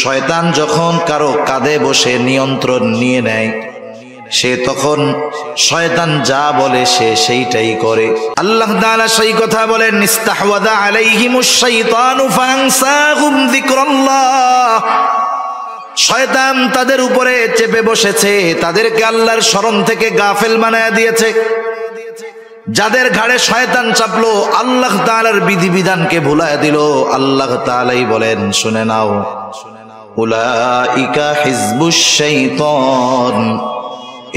শয়তান যখন কারো কাঁধে বসে নিয়ন্ত্রণ নিয়ে নেয়, সে তখন শয়তান যা বলে সে সেইটাই করে। আল্লাহ তাআলা সেই কথা বলেন, ইস্তাহওয়াযা আলাইহিমুশ শাইতানু ফাআনসাহুম যিকরাল্লাহ। শয়তান তাদের উপরে চেপে বসেছে, তাদেরকে আল্লাহর স্মরণ থেকে গাফেল বানায়া দিয়েছে। যাদের ঘাড়ে শয়তান চাপলো, আল্লাহ তাআলার বিধিবিধানকে ভুলায়া দিল। আল্লাহ তাআলাই বলেন, শুনে নাও, উলাইকা হিজবুশ শাইতান,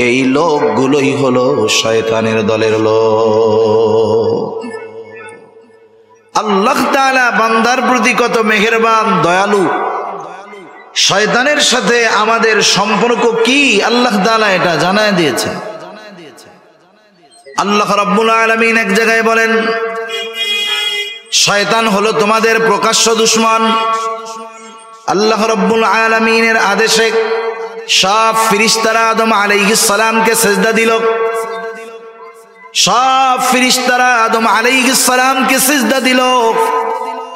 এই লোকগুলোই হলো শয়তানের দলের লোক। আল্লাহ তাআলা বান্দার প্রতি কত মেহেরবান, দয়ালু। শয়তানের সাথে আমাদের সম্পর্ক কি আল্লাহ তাআলা এটা জানায় দিয়েছে। আল্লাহ রাব্বুল আলামিন এক জায়গায় বলেন, শয়তান হলো তোমাদের প্রকাশ্য দুশমন। আল্লাহ রাব্বুল আলামিনের আদেশে সব ফেরেশতারা আদম আলাইহিস সালামকে সিজদা দিল। সব ফেরেশতারা আদম আলাইহিস সালামকে সিজদা দিল,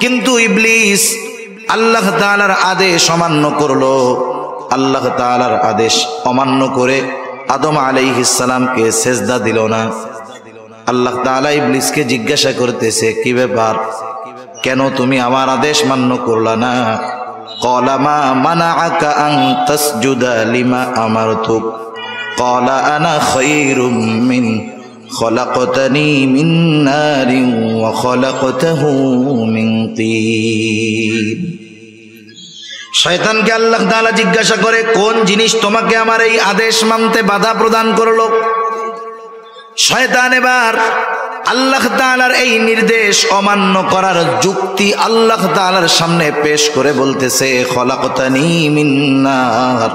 কিন্তু ইবলিস আল্লাহ তাআলার আদেশ অমান্য করলো। আল্লাহ তাআলার আদেশ অমান্য করে আদম আলাইহিস সালামকে সিজদা দিল না। আল্লাহ তাআলা ইবলিসকে জিজ্ঞাসা করতেছে, কি ব্যাপার, কেন তুমি আমার আদেশ মান্য করলা না? ক্বালা মা মানাআকা আন তাসজুদা লিমা আমারতুক ক্বালা আনা খায়রুম মিন খলাকতানি মিন নারিন ওয়া খলাকতাহু মিন তিন। শয়তানকে আল্লাহ তাআলা জিজ্ঞাসা করে, কোন জিনিস তোমাকে আমার এই আদেশ মানতে বাধা প্রদান করলো? শয়তান এবার আল্লাহ তাআলার এই নির্দেশ অমান্য করার যুক্তি আল্লাহ তাআলার সামনে পেশ করে বলতেছে, খলাকতানি মিন নার,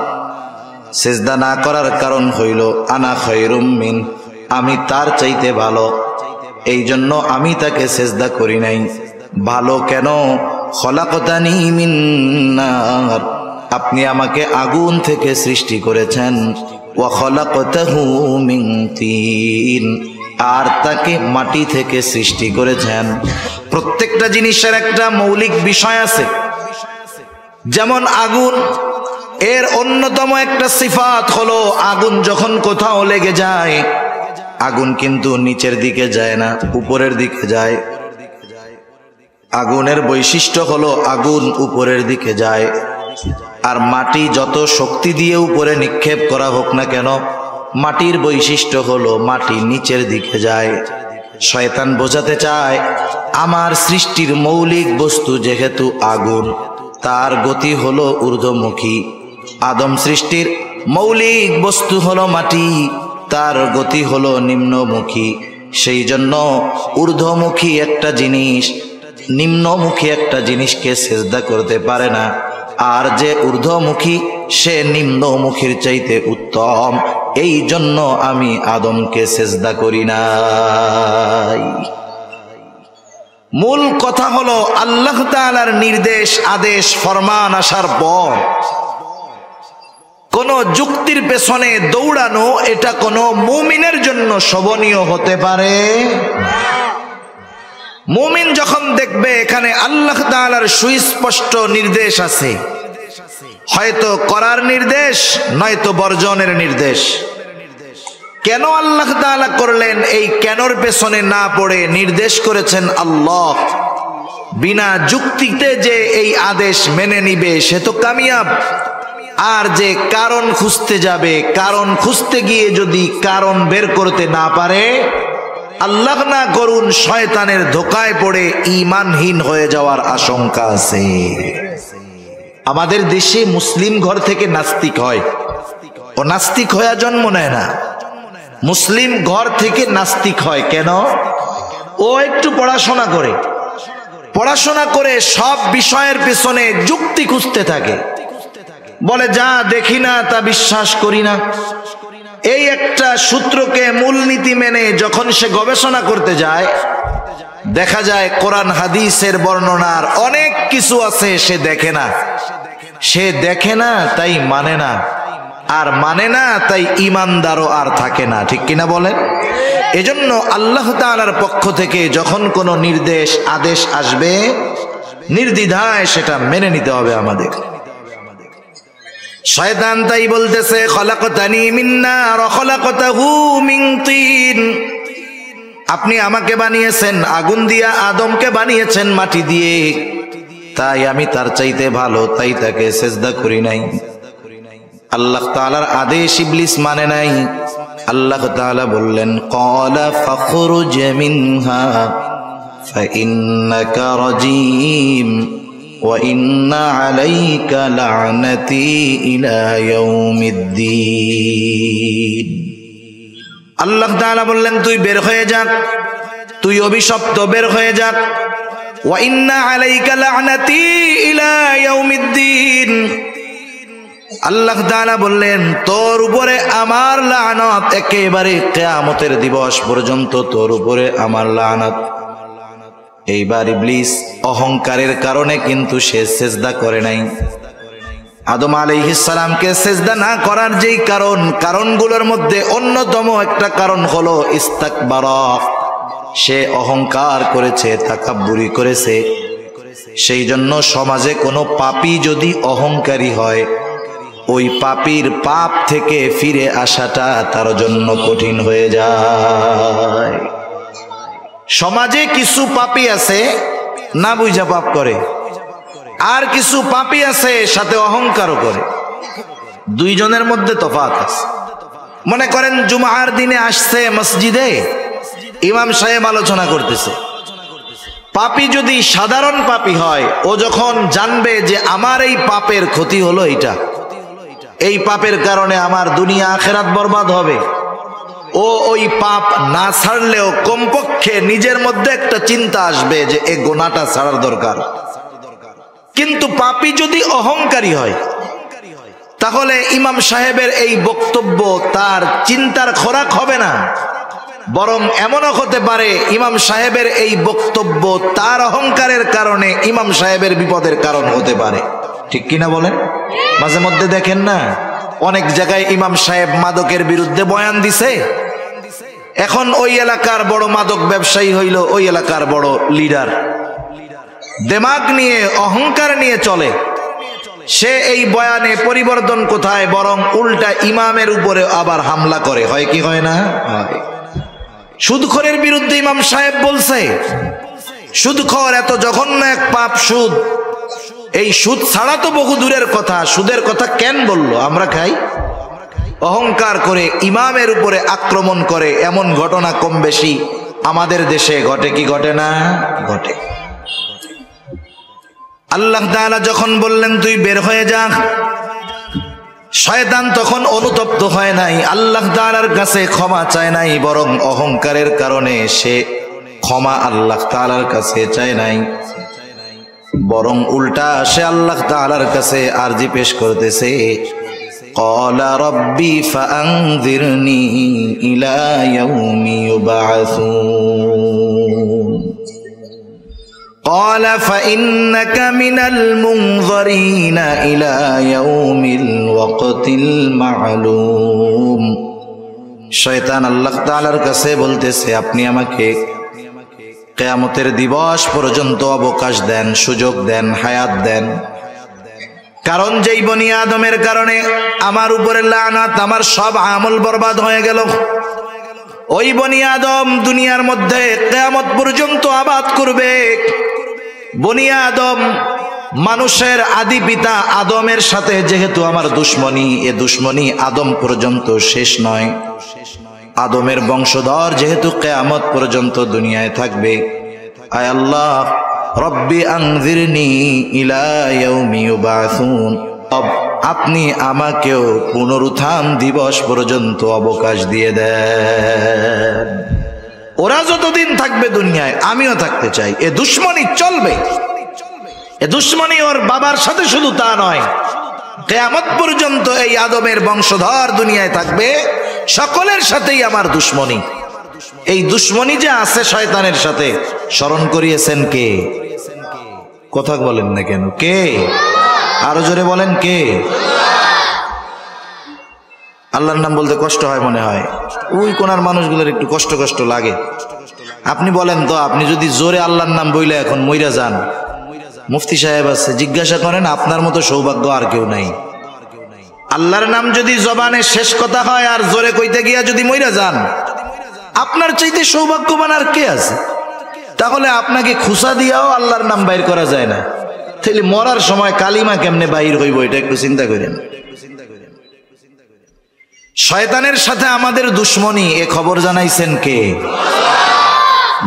সিজদা না করার কারণ হইল আনা খায়রুম মিন, আমি তার চাইতে ভালো, এই জন্য আমি তাকে সিজদা করি নাই। ভালো কেন? খলাকতানি মিন নার, আপনি আমাকে আগুন থেকে সৃষ্টি করেছেন, ওয়া খলাকতাহু মিন তিন, আর তাকে মাটি থেকে সৃষ্টি করেছেন। প্রত্যেকটা জিনিসের একটা মৌলিক বিষয় আছে। যেমন আগুন, এর অন্যতম একটা সিফাত হলো আগুন যখন কোথাও লেগে যায়, আগুন কিন্তু নিচের দিকে যায় না, উপরের দিকে যায়। আগুনের বৈশিষ্ট্য হলো আগুন উপরের দিকে যায়। আর মাটি যত শক্তি দিয়ে উপরে নিক্ষেপ করা হোক না কেন, মাটির বৈশিষ্ট্য হলো মাটি নিচের দিকে যায়। শয়তান বোঝাতে চায়, আমার সৃষ্টির মৌলিক বস্তু যেহেতু আগুন, তার গতি হলো ঊর্ধ্বমুখী। আদম সৃষ্টির মৌলিক বস্তু হলো মাটি, তার গতি হলো নিম্নমুখী। সেই জন্য ঊর্ধ্বমুখী একটা জিনিস নিম্নমুখী একটা জিনিসকে সিজদা করতে পারে না, আর যে ঊর্ধ্বমুখী সে নিম্নমুখীর চাইতে উত্তম। এই জন্য আমি আদমকে সিজদা করি নাই। মূল কথা হলো আল্লাহ তাআলার নির্দেশ, আদেশ, ফরমান আসার পর কোন যুক্তির পেছনে দৌড়ানো, এটা কোন মুমিনের জন্য শোভনীয় হতে পারে। মুমিন যখন দেখবে এখানে আল্লাহ তাআলার সুস্পষ্ট নির্দেশ আছে, হয়তো করার নির্দেশ নয়তো বর্জনের নির্দেশ, কেন আল্লাহ তাআলা করলেন এই কেনর পেছনে না পড়ে নির্দেশ করেছেন আল্লাহ, বিনা যুক্তিতে যে এই আদেশ মেনে নিবে সে তো কামিয়াব। আর যে কারণ খুঁজতে যাবে, কারণ খুঁজতে গিয়ে যদি কারণ বের করতে না পারে, আল্লাহ না করুন শয়তানের ধোকায় পড়ে ঈমানহীন হয়ে যাওয়ার আশঙ্কা আছে। আমাদের দেশে মুসলিম ঘর থেকে নাস্তিক হয়, ও নাস্তিক হয়ে জন্ম নেয় না। মুসলিম ঘর থেকে নাস্তিক হয় কেন? ও একটু পড়াশোনা করে, পড়াশোনা করে সব বিষয়ের পেছনে যুক্তি খুঁজতে থাকে, বলে যা দেখি না তা বিশ্বাস করি না। এই একটা সূত্রকে মূলনীতি মেনে যখন সে গবেষণা করতে যায়, দেখা যায় কোরআন হাদিসের বর্ণনার অনেক কিছু আছে সে দেখে না। সে দেখে না তাই মানে না, আর মানে না তাই ঈমানদারও আর থাকে না। ঠিক কিনা বলেন? এজন্য আল্লাহ তাআলার পক্ষ থেকে যখন কোনো নির্দেশ, আদেশ আসবে, নির্দ্বিধায় সেটা মেনে নিতে হবে আমাদের। শয়তান তাই বলতেছে খলাকতানি মিন নার ওয়া খলাকতাহু মিন তিন, আপনি আমাকে বানিয়েছেন আগুন দিয়া, আদমকে বানিয়েছেন মাটি দিয়ে, তাই আমি তার চাইতে ভালো, তাই তাকে সিজদা করি নাই। আল্লাহ তাআলার আদেশ ইবলিস মানে নাই। আল্লাহ তাআলা বললেন ক্বালা ফাখরুজ মিনহা ফাইন্নাকা রাজিম ওয়া ইন্না আলাইকা লা'নাতি ইলা ইয়াউমিদ্দিন। আল্লাহ তাআলা বললেন তুই বের হয়ে যা, তুই অভিশপ্ত, বের হয়ে যা। ওয়া ইন্না আলাইকা লা'নাতি ইলা ইয়াউমিদ্দিন। আল্লাহ তাআলা বললেন তোর উপরে আমার লানত একেবারে কিয়ামতের দিবস পর্যন্ত, তোর উপরে আমার লানত। এইবার ইবলিস অহংকারের কারণে কিন্তু সে সিজদা করে নাই। আদম আলাইহিস সালামকে সিজদা না করার যেই কারণগুলোর মধ্যে অন্যতম একটা কারণ হলো ইস্তাকবারা, সে অহংকার করেছে, তাকাব্বুরি করেছে। সেই জন্য সমাজে কোনো পাপী যদি অহংকারী হয়, ওই পাপীর পাপ থেকে ফিরে আসাটা তার জন্য কঠিন হয়ে যায়। সমাজে কিছু পাপী আছে না বুঝা পাপ করে, আর কিছু পাপী আছে সাথে অহংকারও করে। দুইজনের মধ্যে তফাৎ আছে। মনে করেন জুমার দিনে আসছে মসজিদে, ইমাম সাহেব আলোচনা করতেছে। পাপী যদি সাধারণ পাপী হয়, ও যখন জানবে যে আমার এই পাপের ক্ষতি হলো এইটা, এই পাপের কারণে আমার দুনিয়া আখিরাত বরবাদ হবে, ও ওই পাপ না ছাড়লেও কমপক্ষে নিজের মধ্যে একটা চিন্তা আসবে যে এই গুনাহটা ছাড়ার দরকার। কিন্তু পাপী যদি অহংকারী হয়, তাহলে ইমাম সাহেবের এই বক্তব্য তার চিন্তার খোরাক হবে না, বরং এমনও হতে পারে ইমাম সাহেবের এই বক্তব্য তার অহংকারের কারণে ইমাম সাহেবের বিপদের কারণ হতে পারে। ঠিক কিনা বলেন? মাঝে মধ্যে দেখেন না, অনেক জায়গায় ইমাম সাহেব মাদকের বিরুদ্ধে বয়ান দিছে, এখন ওই এলাকার বড় মাদক ব্যবসায়ী হইল ওই এলাকার বড় লিডার, দিমাগ নিয়ে অহংকার নিয়ে চলে। সে এই বয়ানে পরিবর্তন কোথায়, বরং উল্টা ইমামের উপরে আবার হামলা করে। হয় কি হয় না? সুদখোরের বিরুদ্ধে ইমাম সাহেব বলছে, সুদখোর এত জঘন্য এক পাপ সুদ, এই সুদ ছাড়া তো বহু দূরের কথা, সুদের কথা কেন বললো? আমরা খাই। অহংকার করে ইমামের উপরে আক্রমণ করে, এমন ঘটনা কম বেশি আমাদের দেশে ঘটে কি ঘটে না? ঘটে। আল্লাহ তাআলা যখন বললেন তুই বের হয়ে যা, শয়তান তখন অনুতপ্ত হয় নাই, আল্লাহ তাআলার কাছে ক্ষমা চায় নাই, বরং অহংকারের কারণে সে ক্ষমা আল্লাহ তাআলার কাছে চায় নাই, বরং উল্টা সে আল্লাহ তাআলার কাছে আরজি পেশ করতেছে। ক্বালা রাব্বি ফাআনযিরনি ইলা ইয়াউমি ইউবআসুন ক্বালা ফাইন্নাকা মিনাল মুনযিরিনা ইলা ইয়াউমিল ওয়াক্তিল মা'লুম। শয়তান আল্লাহ তাআলার কাছে বলতেছে আপনি আমাকে কিয়ামতের দিবস পর্যন্ত অবকাশ দেন, সুযোগ দেন, হায়াত দেন। কারণ যেই বনি আদমের কারণে আমার উপরে লানাত, আমার সব আমল বরবাদ হয়ে গেল, ওই বনি আদম দুনিয়ার মধ্যে কিয়ামত পর্যন্ত আবাদ করবে। বনি আদম মানুষের আদি পিতা আদমের সাথে যেহেতু আমার দুশ্মনী, এ দুশ্মনী আদম পর্যন্ত শেষ নয়। আদমের বংশধর যেহেতু কিয়ামত পর্যন্ত দুনিয়ায় থাকবে, আয় আল্লাহ রব্বি আনযিরনি ইলা ইয়াউমি ইউবআসুন, আপনি আমাকেও পুনরুত্থান দিবস পর্যন্ত অবকাশ দিয়ে দেন। ওরা যতদিন থাকবে দুনিয়ায় আমিও থাকতে চাই। এ দুশ্মনী চলবে, এ দুশ্মনী ওর বাবার সাথে শুধু তা নয়, কিয়ামত পর্যন্ত এই আদমের বংশধর দুনিয়ায় থাকবে, সকলের সাথেই আমার দুশ্মনী। এই দুশ্মনী যে আছে শয়তানের সাথে, স্মরণ করিয়েছেন কে? কথা বলেন না কেন? কে? আরো জোরে বলেন কে? আল্লাহর নাম বলতে কষ্ট হয় মনে হয়, ওই কোনার মানুষগুলোর একটু কষ্ট কষ্ট লাগে। আপনি বলেন তো, আপনি যদি জোরে আল্লাহর নাম বইলে এখন মইরা যান, মুফতি সাহেব আছে, জিজ্ঞাসা করেন আপনার মতো সৌভাগ্য আর কেউ নাই। আল্লাহর নাম যদি জবানে শেষ কথা হয় আর জোরে কইতে গিয়া যদি মইরা যান, আপনার চাইতে সৌভাগ্যবান আর কে আছে? তাহলে আপনাকে খুসা দিয়াও আল্লাহর নাম বাইর করা যায় না, তাহলে মরার সময় কালিমা কেমনে বাইর হইব এটা একটু চিন্তা করেন। শয়তানের সাথে আমাদের দুশ্মনী, এ খবর জানাইছেন কে?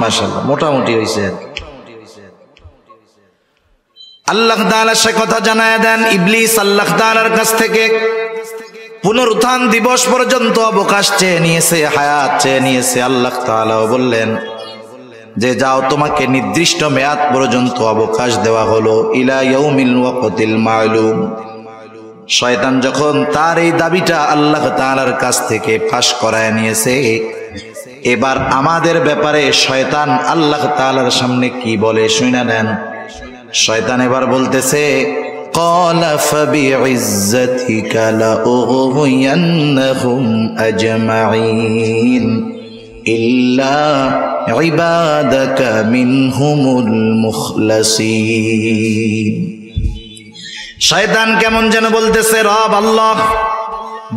মাশাআল্লাহ, মোটামুটি হইছে। আল্লাহ তাআলা সে কথা জানায় দেন, ইবলিস আল্লাহ তাআলার কাছ থেকে পুনরুত্থান দিবস পর্যন্ত অবকাশ চেয়ে নিয়েছে, হায়াত চেয়ে নিয়েছে। আল্লাহ তাআলাও বললেন যে যাও, তোমাকে নির্দিষ্ট মেয়াদ পর্যন্ত অবকাশ দেওয়া হলো, ইলা ইয়াউমিল ওয়াক্তিল মা'লুম। শয়তান যখন তার এই দাবিটা আল্লাহ তাআলার কাছ থেকে ফাঁস করায় নিয়েছে, এবার আমাদের ব্যাপারে শয়তান আল্লাহ তাআলার সামনে কি বলে শুনে নেন। শয়তান এবার বলতেছে, ক্বালা ফাবিইজ্জাতিকা লাউগওয়িয়ান্নাহুম আজমাঈন ইল্লা ইবাদাকা মিনহুমুল মুখলাসিন। শয়তান কেমন যেন বলতেছে, রব আল্লাহ,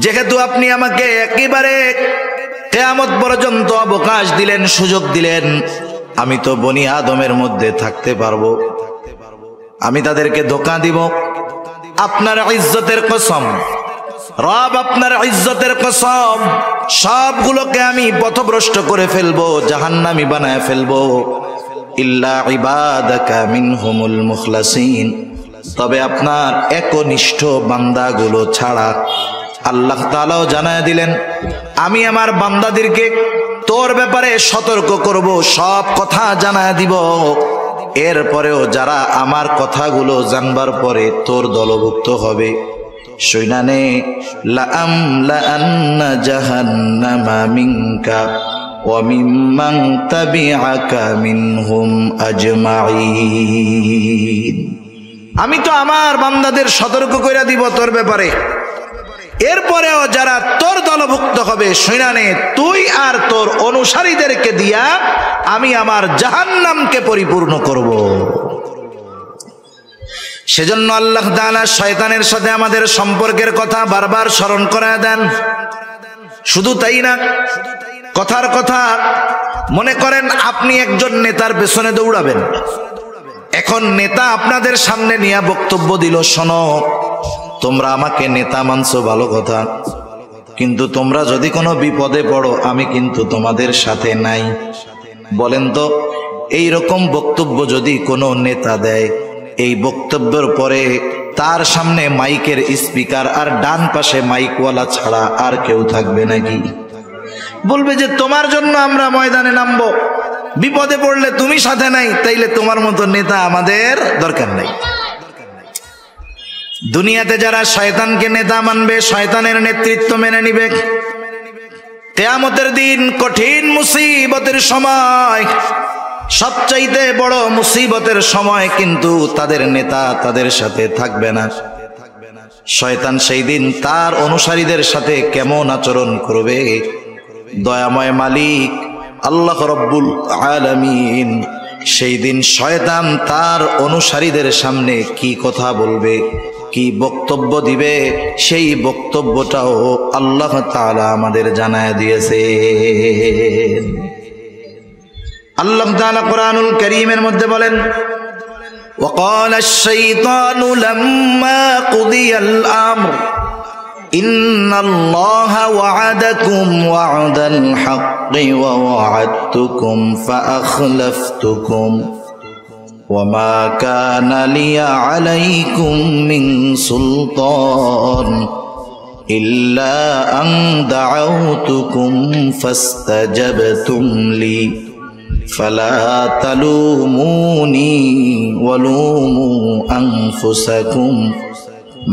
যেহেতু আপনি আমাকে একেবারে কিয়ামত পর্যন্ত অবকাশ দিলেন, সুযোগ দিলেন, আমি তো বনি আদমের মধ্যে থাকতে পারবো, আমি তাদেরকে ধোঁকা দিব। আপনার ইজ্জতের কসম রব, আপনার ইজ্জতের কসম, সবগুলোকে আমি পথভ্রষ্ট করে ফেলবো, জাহান্নামী বানায় ফেলবো। ইল্লা ইবাদাকা মিনহুমুল মুখলাসিন, তবে আপনার একনিষ্ঠ বান্দাগুলো ছাড়া। আল্লাহ তাআলাও জানায় দিলেন, আমি আমার বান্দাদেরকে তোর ব্যাপারে সতর্ক করব, সব কথা জানায় দিব। এরপরেও যারা আমার কথাগুলো জানবার পরে তোর দলভুক্ত হবে, শুনানে লাআমলাআন্না জাহান্নামা মিনকা ওয়া মিম্মান তাবিআকা মিনহুম আজমাঈন। আমি তো আমার বান্দাদের সতর্ক কইরা দিব তোর ব্যাপারে, এরপরেও যারা তোর দলভুক্ত হবে, শুনানে তুই আর তোর অনুসারীদেরকে দিয়া আমি আমার জাহান্নামকে পরিপূর্ণ করব। সেজন্য আল্লাহ তাআলা শয়তানের সাথে আমাদের সম্পর্কের কথা বারবার স্মরণ করায় দেন। শুধু তাই না, কথার কথা মনে করেন আপনি একজন নেতার পেছনে দৌড়াবেন। এখন নেতা আপনাদের সামনে নিয়ে বক্তব্য দিল, শোনো, তোমরা আমাকে নেতা মানছো ভালো কথা, কিন্তু তোমরা যদি কোনো বিপদে পড়ো আমি কিন্তু তোমাদের সাথে নাই। বলেন তো, এই রকম বক্তব্য যদি কোনো নেতা দেয়, এই বক্তব্যের পরে তার সামনে মাইকের স্পিকার আর ডান পাশে মাইকওয়ালা ছাড়া আর কেউ থাকবে নাকি? বলবে যে তোমার জন্য আমরা ময়দানে নামবো, বিপদে পড়লে তুমি সাথে নাই, তাইলে তোমার মতো নেতা আমাদের দরকার নাই। দুনিয়াতে যারা শয়তানকে নেতা মানবে, শয়তানের নেতৃত্ব মেনে নিবে, কিয়ামতের দিন কঠিন মুসিবতের সময়, সবচাইতে বড় মুসিবতের সময় কিন্তু তাদের নেতা তাদের সাথে থাকবে না। শয়তান সেই দিন তার অনুসারীদের সাথে কেমন আচরণ করবে, দয়াময় মালিক আল্লাহ রব্বুল আলামিন সেই দিন শয়তান তার অনুসারীদের সামনে কি কথা বলবে, কি বক্তব্য দিবে, সেই বক্তব্যটাও আল্লাহ তাআলা আমাদের জানায় দিয়েছে। আল্লাহ তাআলা কোরআনুল কারীমের মধ্যে বলেন, وقال الشيطان لما قضي الأمر إن الله وعدكم وعد الحق ووعدتكم فأخلفتكم وما كان لي عليكم من سلطان إلا أن دعوتكم فاستجبتم لي فلا تلوموني ولوموا أنفسكم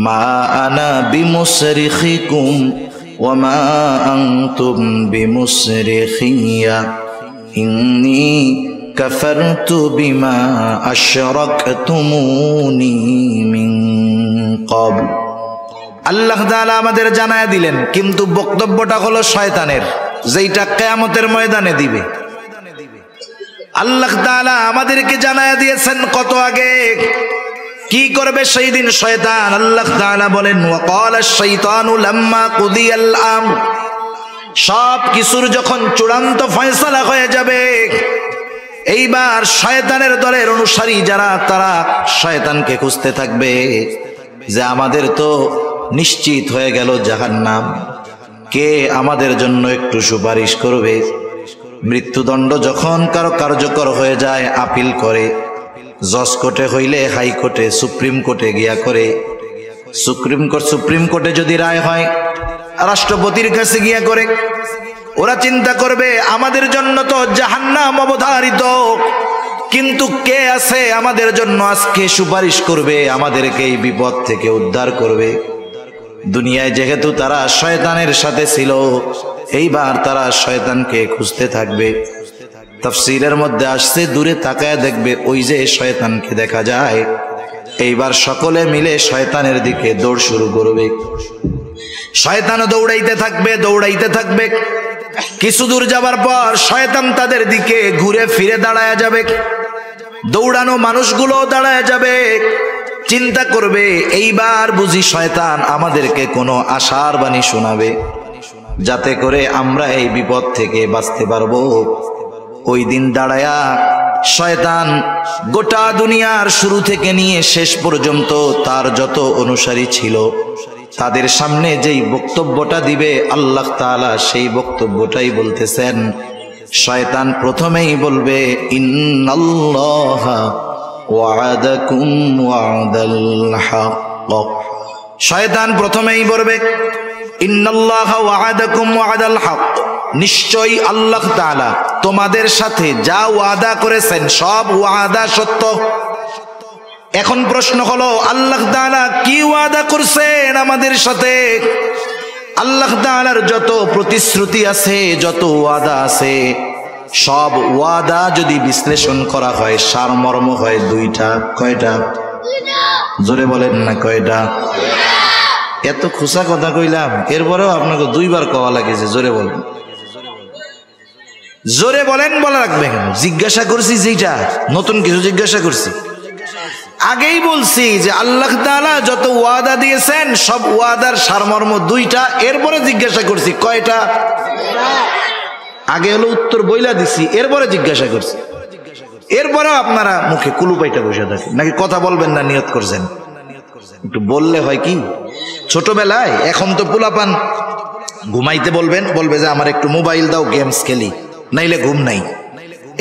ما أنا بمصرخكم وما أنتم بمصرخي إني كفرت بما أشركتموني من قبل। আল্লাহ তাআলা আমাদের জানায় দিলেন, কিন্তু বক্তব্যটা হলো শয়তানের, যেটা কিয়ামতের ময়দানে দিবে। আল্লাহ তাআলা আমাদেরকে জানায় দিয়েছেন কত আগে, কি করবে সেই দিন শয়তান? আল্লাহ তাআলা বলেন ওয়াকালা আশ-শাইতানু লাম্মা কুদিয়াল আমর, সব কিছুর যখন চূড়ান্ত ফয়সালা হয়ে যাবে, এইবার শয়তানের দলের অনুসারী যারা, তারা শয়তানকে খুঁজতে থাকবে যে আমাদের তো নিশ্চিত হয়ে গেল জাহান্নাম, কে আমাদের জন্য একটু সুপারিশ করবে? মৃত্যুদণ্ড যখন কারো কার্যকর হয়ে যায়, আপিল করে, জজ কোর্টে হইলে হাইকোর্টে, সুপ্রিম কোর্টে গিয়া করে, সুপ্রিম কোর্টে যদি রায় হয় রাষ্ট্রপতির কাছে গিয়া করে। ওরা চিন্তা করবে আমাদের জন্য তো জাহান্নাম অবধারিত, কিন্তু কে আছে আমাদের জন্য আজকে সুপারিশ করবে, আমাদেরকে এই বিপদ থেকে উদ্ধার করবে? দুনিয়ায় যেহেতু তারা শয়তানের সাথে ছিল, এইবার তারা শয়তানকে খুঁজতে থাকবে। তাফসীরের মধ্যে আসছে দূরে তাকায় দেখবে ওই যে শয়তানকে দেখা যায়। এইবার সকলে মিলে শয়তানের দিকে দৌড় শুরু করবে। শয়তানও দৌড়াইতে থাকবে, দৌড়াইতে থাকবে। কিছু দূর যাবার পর শয়তান তাদের দিকে ঘুরে ফিরে দাঁড়ায় যাবে। দৌড়ানো মানুষগুলো দাঁড়ায় যাবে, চিন্তা করবে এইবার বুঝি শয়তান আমাদেরকে কোনো আশার বাণী শোনাবে, যাতে করে আমরা এই বিপদ থেকে বাঁচতে পারবো। ওই দিন দাঁড়ায়া শয়তান গোটা দুনিয়ার শুরু থেকে নিয়ে শেষ পর্যন্ত তার যত অনুসারী ছিল তাদের সামনে যেই বক্তব্যটা দিবে আল্লাহ তাআলা সেই বক্তব্যটাই বলতেছেন। শয়তান প্রথমেই বলবে ইন্নাল্লাহা ওয়া'আদাকুম ওয়া'দাল হক। শয়তান প্রথমেই বলবে ইন্নাল্লাহা ওয়া'আদাকুম ওয়া'দাল হক, নিশ্চয়ই আল্লাহ তাআলা তোমাদের সাথে যা ওয়াদা করেছেন সব ওয়াদা সত্য। এখন প্রশ্ন হলো আল্লাহ তাআলা কি ওয়াদা করছেন আমাদের সাথে? আল্লাহ তাআলার যত প্রতিশ্রুতি আছে, যত ওয়াদা আছে, সব ওয়াদা যদি বিশ্লেষণ করা হয় সারমর্ম হয় দুইটা। কয়টা? জোরে বলেন না কয়টা? এত খুশা কথা কইলাম, এরপরেও আপনাকে দুইবার কওয়া লাগেছে। জোরে বলেন, জোরে বলেন, বলা রাখবে কেন? জিজ্ঞাসা করছি যেটা, নতুন কিছু জিজ্ঞাসা করছি? আগেই বলছি যে আল্লাহ তাআলা যত ওয়াদা দিয়েছেন সব ওয়াদার সারমর্ম দুইটা। এরপরে জিজ্ঞাসা করছি কয়টা? আগে হলো উত্তর বইলা দিছি, এরপরে জিজ্ঞাসা করছি। এরপরেও আপনারা মুখে কুলুপাইটা বসে থাকেন, নাকি কথা বলবেন না নিয়ত করছেন? একটু বললে হয় কি, ছোটবেলায়, এখন তো পোলাপান ঘুমাইতে বলবেন, বলবে যে আমার একটু মোবাইল দাও, গেমস খেলি, নাইলে ঘুম নাই।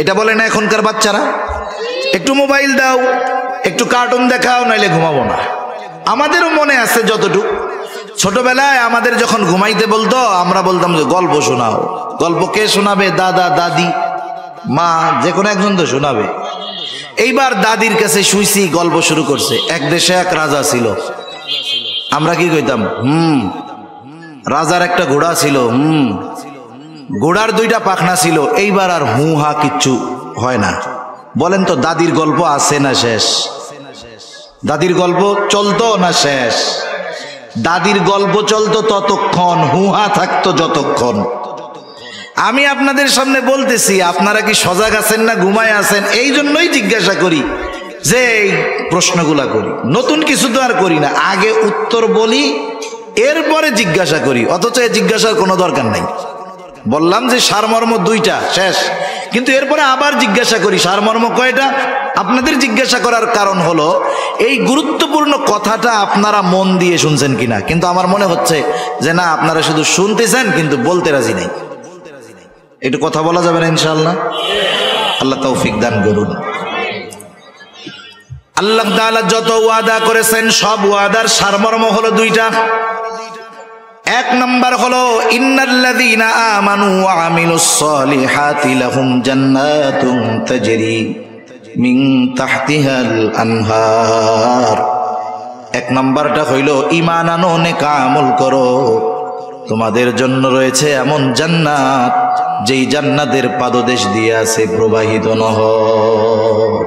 এটা বলে না এখনকার বাচ্চারা? একটু মোবাইল দাও, একটু কার্টুন দেখাও, নাইলে ঘুমাবো না। আমাদেরও মনে আছে যতটুকু, ছোটবেলায় আমাদের যখন ঘুমাইতে বলতো আমরা বলতাম যে গল্প শোনাও। গল্প কে শোনাবে? দাদা, দাদি, মা, যে কোনো একজন তো শোনাবে। এইবার দাদির কাছে শুইছি, গল্প শুরু করছে। এক দেশে এক রাজা ছিল। আমরা কি কইতাম? রাজার একটা ঘোড়া ছিল। ঘোড়ার দুইটা পাখনা ছিল। এইবার আর হু হা কিচ্ছু হয় না। বলেন তো দাদির গল্প আছে না শেষ? দাদির গল্প চলতো না শেষ? দাদির গল্প চলতো ততক্ষণ, হুহা থাকতো যতক্ষণ। আমি আপনাদের সামনে বলতেছি, আপনারা কি সজাগ আছেন না ঘুমায় আছেন? এই জন্যই জিজ্ঞাসা করি, যে এই প্রশ্নগুলা করি। নতুন কিছু তো আর করি না, আগে উত্তর বলি এরপরে জিজ্ঞাসা করি, অথচ জিজ্ঞাসার কোনো দরকার নাই। বললাম যে সারমর্ম দুইটা, শেষ। কিন্তু এরপরে আবার জিজ্ঞাসা করি সারমর্ম কয়টা? আপনাদের জিজ্ঞাসা করার কারণ হলো এই গুরুত্বপূর্ণ কথাটা আপনারা মন দিয়ে শুনছেন কিনা। কিন্তু আমার মনে হচ্ছে যে না, আপনারা শুধু শুনতেছেন কিন্তু বলতে রাজি নাই। একটু কথা বলা যাবে না ইনশাআল্লাহ? আল্লাহ তৌফিক দান করুন। আল্লাহ তাআলা যত ওয়াদা করেছেন সব ওয়াদার সারমর্ম হলো দুইটা। এক নাম্বার হলো ইন্নাল্লাযীনা আমানু ওয়া আমিলুস সলিহাতি লাহুম জান্নাতুন তাজরি মিন তাহতিহাল আনহার। এক নাম্বারটা হইল ঈমান আনো, নেক আমল করো, তোমাদের জন্য রয়েছে এমন জান্নাত যেই জান্নাতের পাদদেশ দিয়ে আছে প্রবাহিত নহর।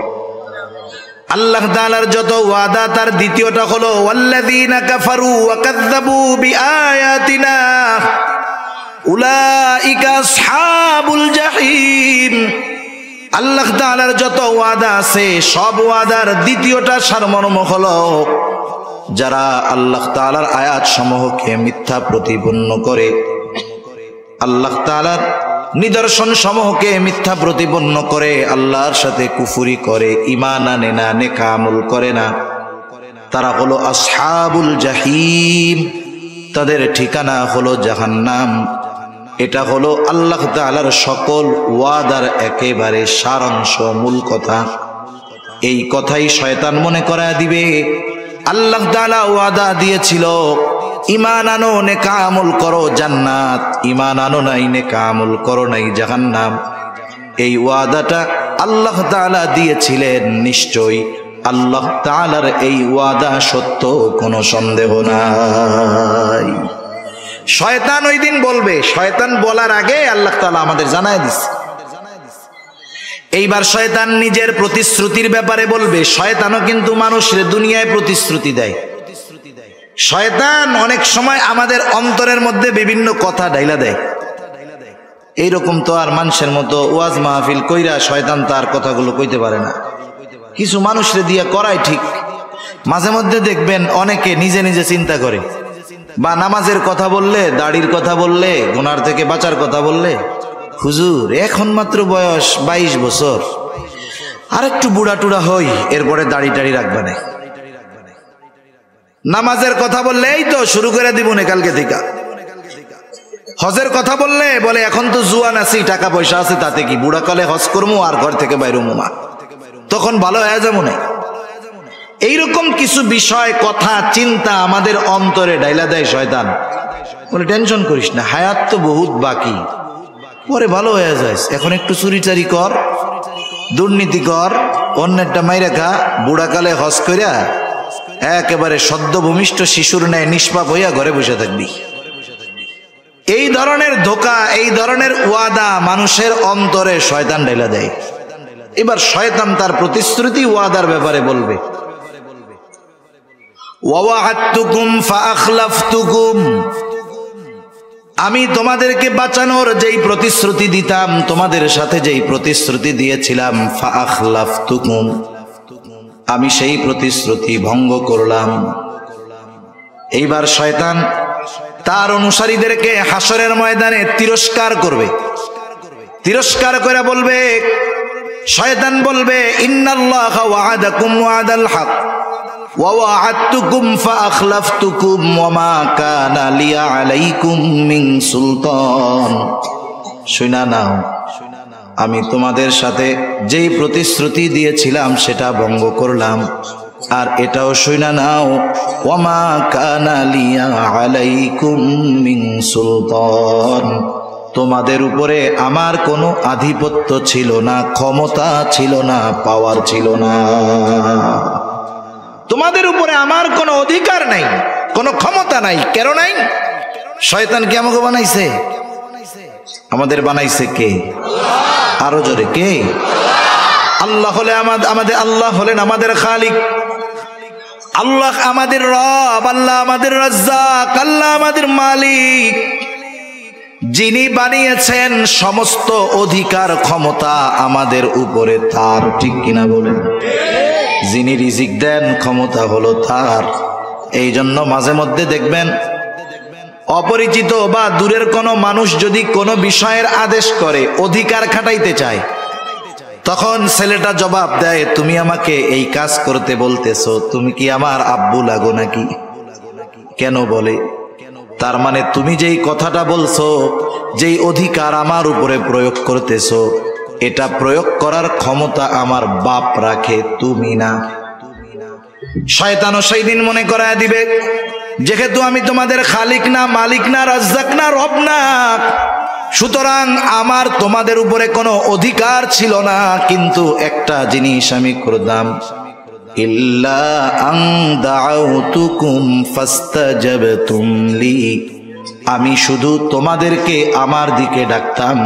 আল্লাহ তাআলার যত ওয়াদা তার দ্বিতীয়টা হলো ওয়াল্লাযীনা কাফারু ওয়া কাযযাবু বিআয়াতিনা উলাইকা আসহাবুল জাহিম। আল্লাহ তাআলার যত ওয়াদা আছে সব ওয়াদার দ্বিতীয়টা সারমর্ম হলো যারা আল্লাহ তাআলার আয়াত সমূহকে মিথ্যা প্রতিপন্ন করে, আল্লাহ তাআলার নিদর্শন সমূহকে মিথ্যা প্রতিপন্ন করে, আল্লাহর সাথে কুফরি করে, ঈমান আনে না, নেক আমল করে না, তারা হলো আসহাবুল জাহিম। তাদের ঠিকানা হলো জাহান্নাম। এটা হলো আল্লাহ তাআলার সকল ওয়াদার একেবারে সারাংশ, মূল কথা। এই কথাই শয়তান মনে করায় দিবে আল্লাহ তাআলা ওয়াদা দিয়েছিল ঈমান আনো, নেক আমল করো জান্নাত, ঈমান আনো নাই, নেক আমল করো নাই জাহান্নাম। এই ওয়াদাটা আল্লাহ তাআলা দিয়েছিলেন, নিশ্চয়ই আল্লাহ তাআলার এই ওয়াদা সত্য, কোনো সন্দেহ নাই। শয়তান ওই দিন বলবে, শয়তান বলার আগে আল্লাহ তাআলা আমাদের জানায় দিচ্ছে। এইবার শয়তান নিজের প্রতিশ্রুতির ব্যাপারে বলবে। শয়তানও কিন্তু মানুষের দুনিয়ায় প্রতিশ্রুতি দেয়। শয়তান অনেক সময় আমাদের অন্তরের মধ্যে বিভিন্ন কথা ডাইলা দেয়। এইরকম তো আর মানুষের মতো ওয়াজ মাহফিল কইরা শয়তান তার কথাগুলো কইতে পারে না। কিছু মানুষরে দিয়া করাই ঠিক। মাঝে মধ্যে দেখবেন অনেকে নিজে নিজে চিন্তা করে, বা নামাজের কথা বললে, দাড়ির কথা বললে, গুনার থেকে বাঁচার কথা বললে, হুজুর এখন মাত্র বয়স 22 বছর, আর একটু বুড়া টুড়া হই, এরপরে দাড়ি টাড়ি রাখবে না। নামাজের কথা বললে এই তো শুরু করে দিব না কালকে থেকে। হজের কথা বললে বলে এখন তো জুয়ান আছি, টাকা পয়সা আছে, তাতে কি, বুড়া কালে হজ করবো আর ঘর থেকে বাইরে মুমা, তখন ভালো হয়ে যাবো না। এইরকম কিছু বিষয়, কথা, চিন্তা আমাদের অন্তরে ডাইলা দেয় শয়তান। বলে টেনশন করিস না, হায়াত তো বহুত বাকি, পরে ভালো হয়ে যায়, এখন একটু চুরিচারি কর, দুর্নীতি কর, অন্যেরটা মাইরা খা, বুড়াকালে হজ কইরা একেবারে সদ্য ভূমিষ্ঠ শিশুর ন্যায় নিষ্পাপ হইয়া ঘরে বসে থাকবি। এই ধরনের ধোঁকা, এই ধরনের ওয়াদা মানুষের অন্তরে শয়তান ঢেলা দেয়। এবার শয়তান তার প্রতিশ্রুতি ওয়াদার ব্যাপারে বলবে, ওয়াওয়া'আদতুকুম ফাআখলাফতুকুম, আমি তোমাদেরকে বাঁচানোর যেই প্রতিশ্রুতি দিতাম, তোমাদের সাথে যেই প্রতিশ্রুতি দিয়েছিলাম, ফাআখলাফতুকুম, আমি সেই প্রতিশ্রুতি ভঙ্গ করলাম। এইবার শয়তান তার অনুসারীদেরকে হাসরের ময়দানে তিরস্কার করবে। তিরস্কার করে বলবে, শয়তান বলবে, ইন্নাল্লাহা ওয়া'আদাকুম ওয়া'দাল হক ওয়া ওয়া'আদতুকুম ফাআখলাফতুকুম ওয়া মা কানা লিয়া আলাইকুম মিন সুলতান। শুনা নাও, আমি তোমাদের সাথে যেই প্রতিশ্রুতি দিয়েছিলাম সেটা ভঙ্গ করলাম। আর এটাও শুনা নাও, ওয়া মা কানা লিয়া আলাইকুম মিন সুলতান, তোমাদের উপরে আমার কোনো আধিপত্য ছিল না, ক্ষমতা ছিল না, পাওয়ার ছিল না। তোমাদের উপরে আমার কোনো অধিকার নাই, কোনো ক্ষমতা নাই। কেন নাই? শয়তান কি আমাকে বানাইছে? আমাদের বানাইছে কে? আরো জোরে, কে? আল্লাহ হলে আমাদের, আল্লাহ হলেন আমাদের খালিক, আল্লাহ আমাদের রব, আল্লাহ আমাদের রাজ্জাক, আল্লাহ আমাদের মালিক। যিনি বানিয়েছেন, সমস্ত অধিকার ক্ষমতা আমাদের উপরে তার, ঠিক কিনা বলেন? যিনি রিজিক দেন, ক্ষমতা হলো তার। এই জন্য মাঝে মধ্যে দেখবেন অপরিচিত বা দূরের কোনো মানুষ যদি কোনো বিষয়ের আদেশ করে, অধিকার খাটাইতে চায়, তখন ছেলেটা জবাব দেয়, তুমি আমাকে এই কাজ করতে বলতেছো, তুমি কি আমার আব্বু লাগো নাকি? কেন বলে? তার মানে তুমি যেই কথাটা বলছো, যেই অধিকার আমার উপরে প্রয়োগ করতেছো, এটা প্রয়োগ করার ক্ষমতা আমার বাপ রাখে, তুমি না। শয়তানও সেই দিন মনে করায় দিবে, যেহেতু আমি তোমাদের খালিক না, মালিক না, রাজ্জাক না, রব না, সুতরাং আমার তোমাদের উপরে কোনো অধিকার ছিল না। কিন্তু একটা জিনিস আমি করতাম, ইল্লা আন দাউতুকুম ফাস্তাজাবতুম লি, আমি শুধু তোমাদেরকে আমার দিকে ডাকতাম,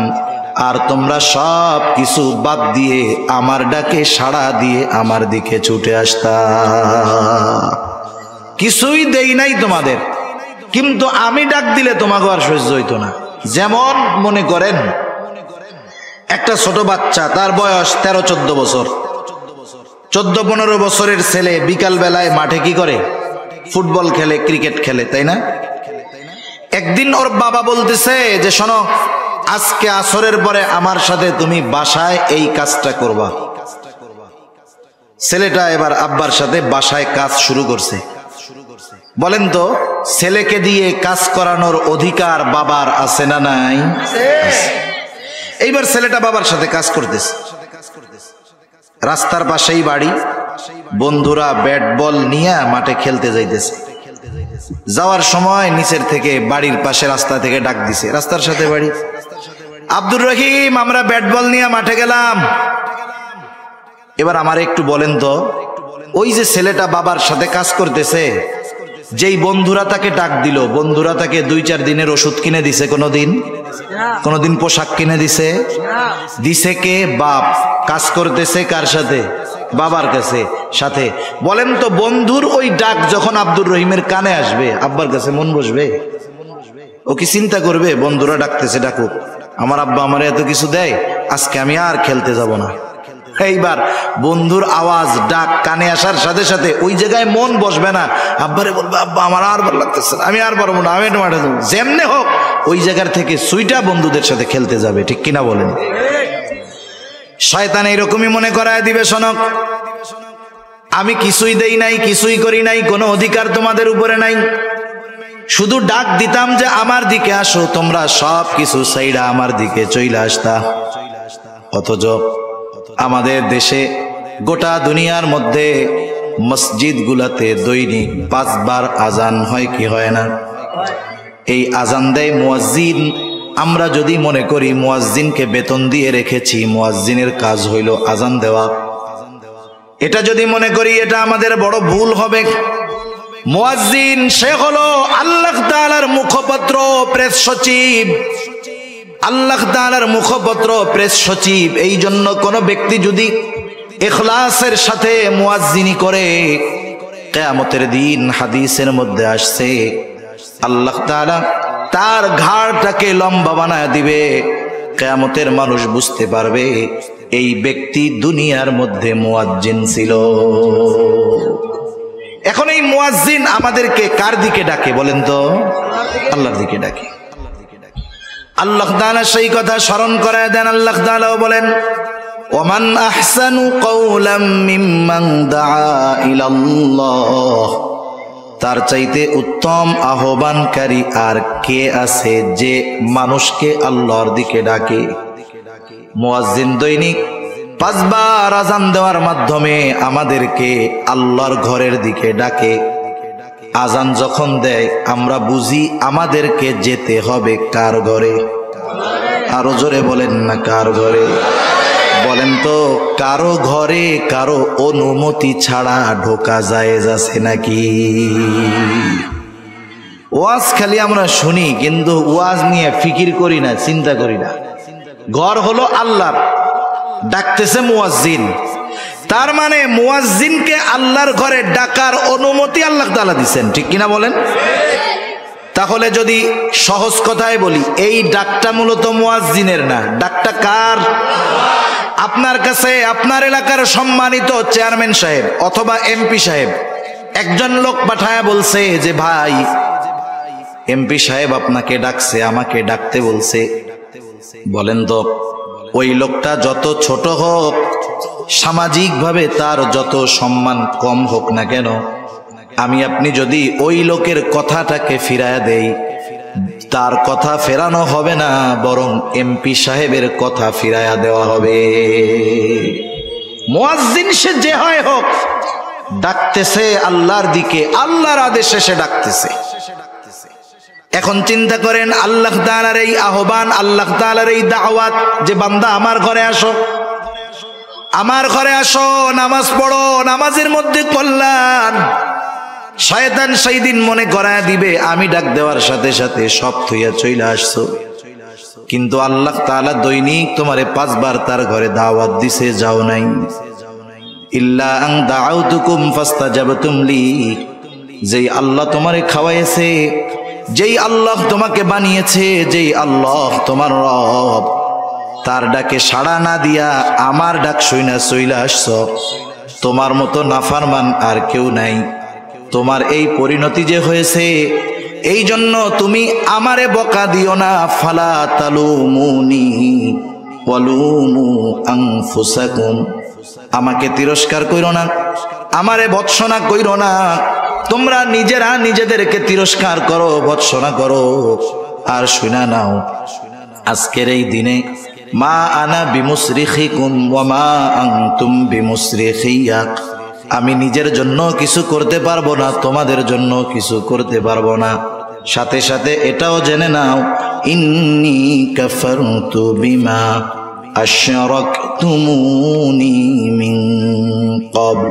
আর তোমরা সব কিছু বাদ দিয়ে আমার ডাকে সাড়া দিয়ে আমার দিকে ছুটে আসতা। কিছুই দেই নাই তোমাদের, কিন্তু আমি ডাক দিলে তোমাকে আর সহ্য হইতো না। যেমন মনে করেন একটা ছোট বাচ্চা, তার বয়স 13-14 বছর, 14-15 বছরের ছেলে বিকাল বেলায় মাঠে কি করে? ফুটবল খেলে, ক্রিকেট খেলে, তাই না? একদিন ওর বাবা বলতেছে যে শোনো, আজকে আসরের পরে আমার সাথে তুমি বাসায় এই কাজটা করবা। ছেলেটা এবার আব্বার সাথে বাসায় কাজ শুরু করছে। বলেন তো, ছেলেকে দিয়ে কাজ করানোর অধিকার বাবার আছে না নাই? এইবার ছেলেটা বাবার সাথে কাজ করতেছে। রাস্তার পাশেই বাড়ি, বন্ধুরা ব্যাট বল নিয়ে মাঠে খেলতে যাইতেছে। যাওয়ার সময় নিচের থেকে বাড়ির পাশে রাস্তা থেকে ডাক দিছে, রাস্তার সাথে বাড়ি, আব্দুর রহিম আমরা ব্যাট বল নিয়ে মাঠে গেলাম। এবার আমার একটু বলেন তো, ওই যে ছেলেটা বাবার সাথে কাজ করতেছে, যেই বন্ধুরা তাকে ডাক দিল, বন্ধুরা তাকে 2-4 দিনের ওষুধ কিনে দিছে? কোনোদিন পোশাক কিনে দিছে? দিছে কে? বাপ। কাজ করতেছে কার সাথে? বাবার কাছে সাথে। বলেন তো, বন্ধুর ওই ডাক যখন আব্দুর রহিমের কানে আসবে, আব্বার কাছে মন বসবে? ও কি চিন্তা করবে বন্ধুরা ডাকতেছে, ডাকুক, আমার আব্বা আমার এত কিছু দেয়, আজকে আমি আর খেলতে যাব না? এইবার বন্ধুর আওয়াজ, ডাক কানে আসার সাথে সাথে ওই জায়গায় মন বসবে না, আব্বারে বলবে আব্বা আমার আর ভালো লাগতেছে, আমি আর পারবো না, আমি একটু মাঠে যাবো। যেমনে হোক ওই জায়গার থেকে সুইটা বন্ধুদের সাথে খেলতে যাবে, ঠিক কিনা বলেন? শয়তান এইরকমই মনে করায় দিবে, শোনক আমি কিছুই দেই নাই, কিছুই করি নাই, কোনো অধিকার তোমাদের উপরে নাই, শুধু ডাক দিতাম যে আমার দিকে আসো, তোমরা সব কিছু সাইডা আমার দিকে চইলা আসতা। অথচ আমাদের দেশে, গোটা দুনিয়ার মধ্যে মসজিদ গুলাতে দৈনিক 5 বার আজান হয় কি হয় না? এই আজান দেয় মুয়াজ্জিন। আমরা যদি মনে করি মুয়াজ্জিনকে বেতন দিয়ে রেখেছি, মুয়াজ্জিনের কাজ হইল আজান দেওয়া, এটা যদি মনে করি, এটা আমাদের বড় ভুল হবে। মুয়াজ্জিন সে হলো আল্লাহ তাআলার মুখপত্র, প্রেস সচিব। আল্লাহ তাআলার মুখপত্র, প্রেস সচিব। এই জন্য কোন ব্যক্তি যদি ইখলাসের সাথে মুয়াজ্জিনি করে, কিয়ামতের দিন হাদিসের মধ্যে আসছে আল্লাহ তাআলা তার ঘাড়টাকে লম্বা বানায় দিবে। কিয়ামতের মানুষ বুঝতে পারবে এই ব্যক্তি দুনিয়ার মধ্যে মুয়াজ্জিন ছিল। এখন এই মুয়াজ্জিন আমাদেরকে কার দিকে ডাকে বলেন তো? আল্লাহর দিকে ডাকে। আল্লাহ তাআলা সেই কথা স্মরণ করায় দেন। আল্লাহ তাআলা বলেন, ওমান আহসানু কওলাম মিম্মান দাআ ইলাল্লাহ, তার চাইতে উত্তম আহ্বানকারী আর কে আছে যে মানুষকে আল্লাহর দিকে ডাকে? মুয়াজ্জিন দৈনিক 5 বার আযান দেওয়ার মাধ্যমে আমাদেরকে আল্লাহর ঘরের দিকে ডাকে। আজান যখন দেয় আমরা বুঝি আমাদেরকে যেতে হবে কার ঘরে? আরো জোরে বলেন না, কার ঘরে? বলেন তো, কারো ঘরে কারো অনুমতি ছাড়া ঢোকা জায়েজ আছে নাকি? ওয়াজ খালি আমরা শুনি, কিন্তু ওয়াজ নিয়ে ফিকির করি না, চিন্তা করি না। ঘর হলো আল্লাহর, ডাকতেছে মুয়াজ্জিন, তার মানে মুয়াজ্জিনকে আল্লাহর ঘরে ডাকার অনুমতি আল্লাহ তাআলা দিবেন, ঠিক কিনা বলেন? তাহলে যদি সহজ কথায় বলি, এই ডাকটা মূলত মুয়াজ্জিনের না, ডাকটা কার? আপনার কাছে আপনার এলাকার সম্মানিত চেয়ারম্যান সাহেব অথবা এমপি সাহেব একজন লোক পাঠায় বলছে যে ভাই, এমপি সাহেব আপনাকে ডাকছে, আমাকে ডাকতে বলছে। বলেন তো, ওই লোকটা যত ছোট হোক, সামাজিকভাবে তার যত সম্মান কম হোক না কেন, আমি আপনি যদি ওই লোকের কথাটাকে ফিরায়া দেই, তার কথা ফেরানো হবে না, বরং এমপি সাহেবের কথা ফিরায়া দেওয়া হবে। মুয়াজ্জিন সে যে হয় হোক, ডাকতেছে আল্লাহর দিকে, আল্লাহর আদেশে সে ডাকতেছে। এখন চিন্তা করেন, আল্লাহ তাআলার এই আহ্বান, আল্লাহ তাআলার এই দাওয়াত যে বান্দা আমার ঘরে আসো, আমার ঘরে আসো, নামাজ পড়ো, নামাজের মধ্যে কল্যাণ। শয়তান সেই দিন মনে করায় দিবে আমি ডাক দেওয়ার সাথে সাথে সব থইয়া চইলা আসছো, কিন্তু আল্লাহ তাআলা দৈনিক তোমারে 5 বার তার ঘরে দাওয়াত দিছে, যাও নাই। ইল্লা আন দাআউতুকুম ফাস্তাজাবতুম লি, যেই আল্লাহ তোমারে খাওয়াইছে, যেই আল্লাহ তোমাকে বানিয়েছে, যেই আল্লাহ তোমার রব, তার ডাকে সাড়া না দিয়া আমার ডাক শুইনা চইলা আসছ। তোমার মতো নাফরমান আর কেউ নাই। তোমার এই পরিণতি যে হয়েছে, এই জন্য তুমি আমারে বকা দিও না। ফালা তালুমুনি ওয়ালুমু আনফুসাকুম, আমাকে তিরস্কার কইরো না, আমারে ভৎসনা কইরো না। তোমরা নিজেরা নিজেদেরকে তিরস্কার করো, ভৎসনা করো। আর শুনা নাও, আজকের এই দিনে মা আনা বিমুসরিখিকুম ওয়া মা আনতুম বিমুসরিখিয়া, আমি নিজের জন্য কিছু করতে পারবো না, তোমাদের জন্য কিছু করতে পারবো না। সাথে সাথে এটাও জেনে নাও, ইন্নী কাফারতু বিমা আশরাকতুমুনি মিন ক্বাবল,